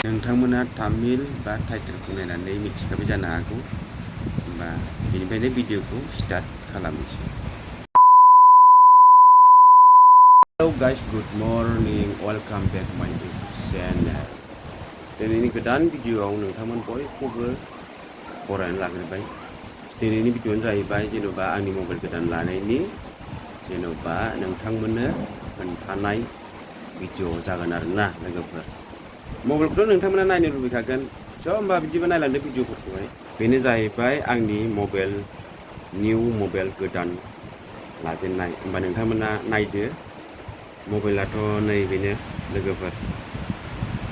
नोंथांमोना तामिल बा टाइटेलखौ नायनानै मिथिखाबाय जानो हागौ होमबा बेनिफ्रायनो भिडिअखौ स्टार्ट खालामनोसै। Hello guys, good morning, welcome back my YouTube channel. दिनैनि गोदान भिडिअआव नोंथांमोन बयखौबो बरायनानै लाग्रोबाय। दिनैनि भिडिअआनो जाहैबाय जेन'बा आंनि मबाइल गोदान लानायनि जेन'बा नोंथांमोननो खोन्थानाय भिडिअ जागोन आरोना लोगोफोर। मबाइलखौथ' नोंथांमोना नायनो लुबैखागोन स' होमबा बिदिबा नायलांदो भिडिअफोरखौहाय। बेनो जाहैबाय आंनि मबाइल निउ मबाइल गोदान लाजेननाय। होमबा नोंथांमोना नायदो। मबाइलाथ' नैबेनो लोगोफोर।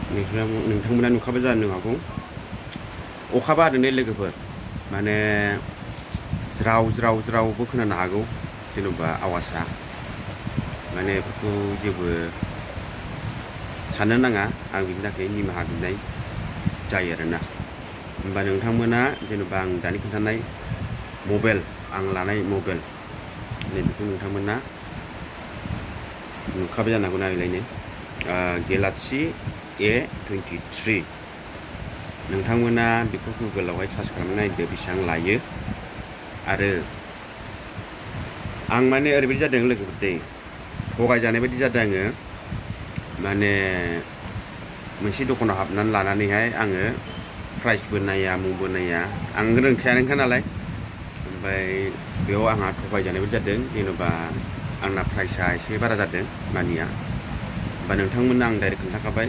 नोंथांमोना नुखाबाय जानो हागौ। अखाबो हादों दे लोगोफोर। माने ज्राव ज्राव ज्रावबो खोनानो हागौ जेन'बा आवाजआ। माने बेफोरखौ जेबो साननो नाङा, आं बिनि थाखाय निमाहा बिनाय जायो आरोना। होमबा नोंथांमोना जेन'बा आं दानि खोन्थानाय मबाइल, आं लानाय मबाइल नैबेखौ नोंथांमोना नुखाबाय जानो हागौ नायलायनो। Galaxy A23। नोंथांमोना बेखौ गुगोलावहाय सार्च खालामनानै नायदो बेसेबां लायो। आरो आं माने ओरैबायदि जादों लोगोफोर दै, थगायजानाय बायदि जादों आङो। माने मोनसे दखानाव हाबनानै लानानैहाय आङो प्राइसबो नाया मुंबो नाया, आं रोंखायानोखा नालाय। ओमफ्राय बेयाव आंहा थगायजानाय बायदि जादों, जेन'बा आंना प्राइसआ एसे बारा जादों मानिया। होमबा नोंथांमोननो आं डाइरेक्ट खोन्थाखाबाय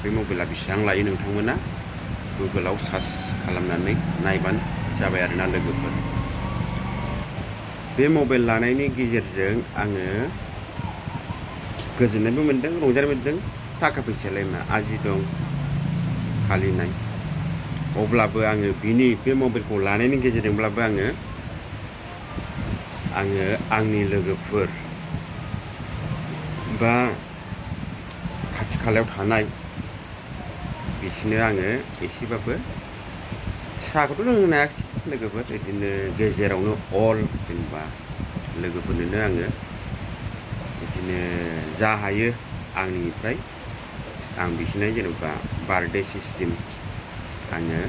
बे मबाइला बेसेबां लायो। नोंथांमोना गुगोलाव सार्च खालामनानै नायबानो जाबाय आरोना लोगोफोर। बे मबाइल लानायनि गेजेरजों आङो गोजोननायबो मोन्दों, रंजानाय मोन्दों। थाखा फैसायालाय मा आजि दं खालि नाय। अब्लाबो आङो बे मबाइलखौ लानायनि गेजेरजोंब्लाबो आङो आंनि लोगोफोर बा खाथि खालायाव थानाय बिसोरनो आङो एसेबाबो साहाखौथ' लोंहोनो हायाखिसै लोगोफोर, बिदिनो गेजेरावनो अल जेनेबा लोगोफोरनोनो आङो बिदिनो जा हायो आंनिफ्राय आं बिसोरनो जेनेबा बार्थडे सिस्टेम आङो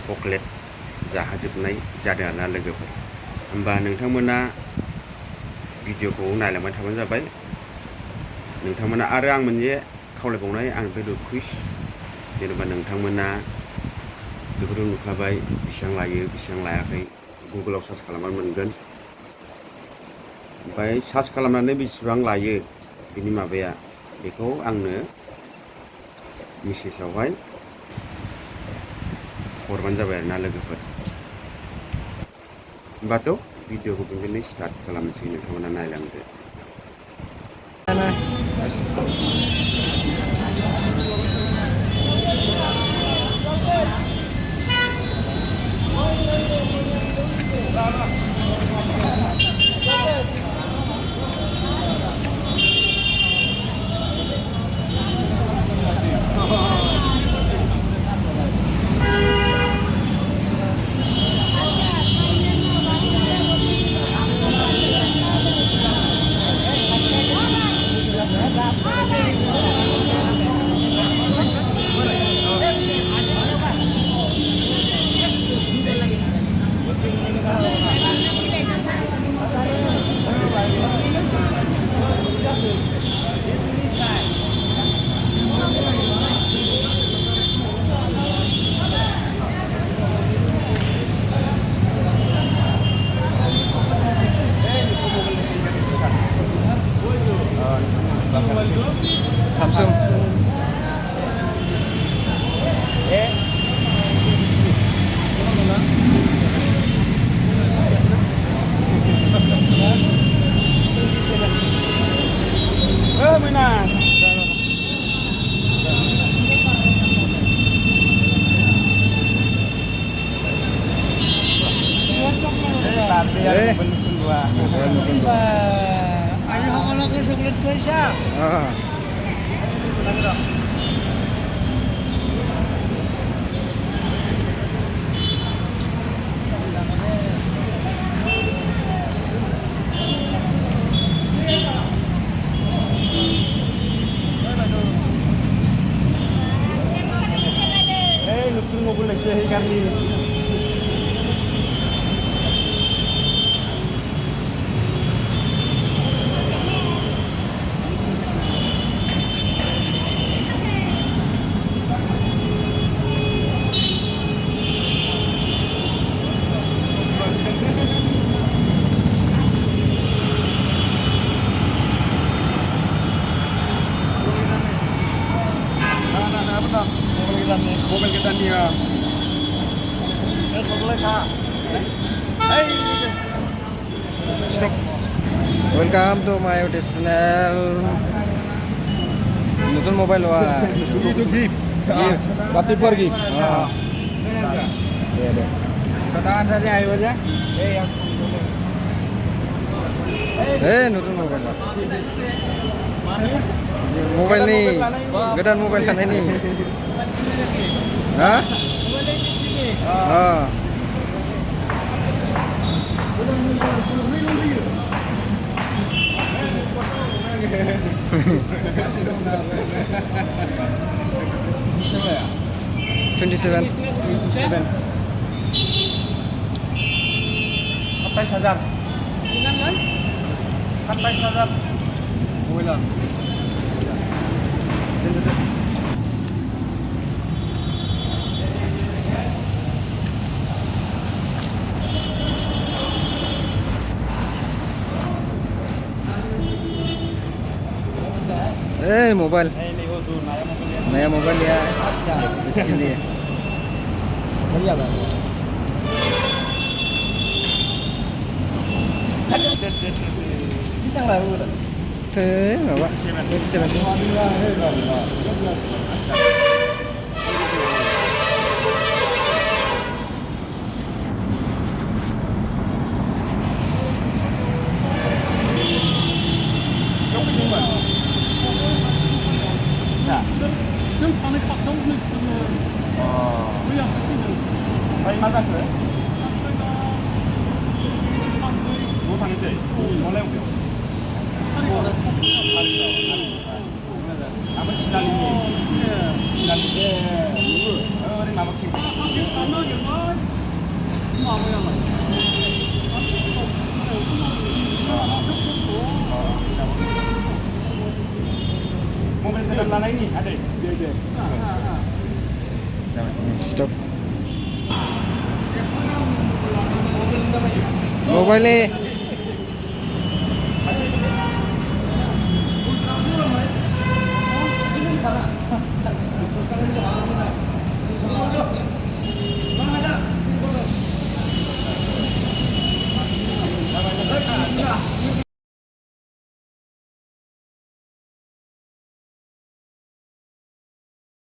चक्लेट जाहोजोबनाय जादों आरोना लोगोफोर। होमबा नोंथांमोना भिडिअखौ नायलांबाय थाबानो जाबाय। नोंथांमोना आरो आं मोनसे खावलायबावनाय आंनिफ्राय रिकुइस्ट, जेनेबा नोंथांमोना बेखौथ' नुखाबाय बेसेबां लायो बेसेबां लायाखै, गुगोलाव सार्च खालामबानो मोनगोन। ओमफ्राय सार्च खालामनानै बेसेबां लायो बिनि माबाया, बेखौ आंनो मेसेजावहाय हरबानो जाबाय आरोना लोगोफोर। होमबाथ' भिडिअखौ बेनिफ्रायनो स्टार्ट खालामनोसै, नोंथांमोना नायलांदो। Samsung. Mana? Ayo kalau ke sebelah ke siapa? nutun mobil lagi sih kan ni. Mobil kita ni ya. Mobil ka. Hey. Stop. Welcome to my YouTube channel. নতুন মোবাইল লোৱা Itu gift. Bati per gift. Sedangkan saja ayo aja. नতুन mobile mobile nih godan mobile लानाय nih ha Siapa ya? 27 Kapai sadar. Kapai sadar. Mobilan. Mobile Ini oh tu naya mobil ya. नया mobile लिया है इसके लिए बढ़िया बात Pisang lah udah. thế mà bạn 27 Baik mata ke? Mau tanya je. Mau lewat ke? Apa silang ini? Silang ini. Oh, ini nama kim? Mobil dalam mana ini? Ada? Ada. stop mobile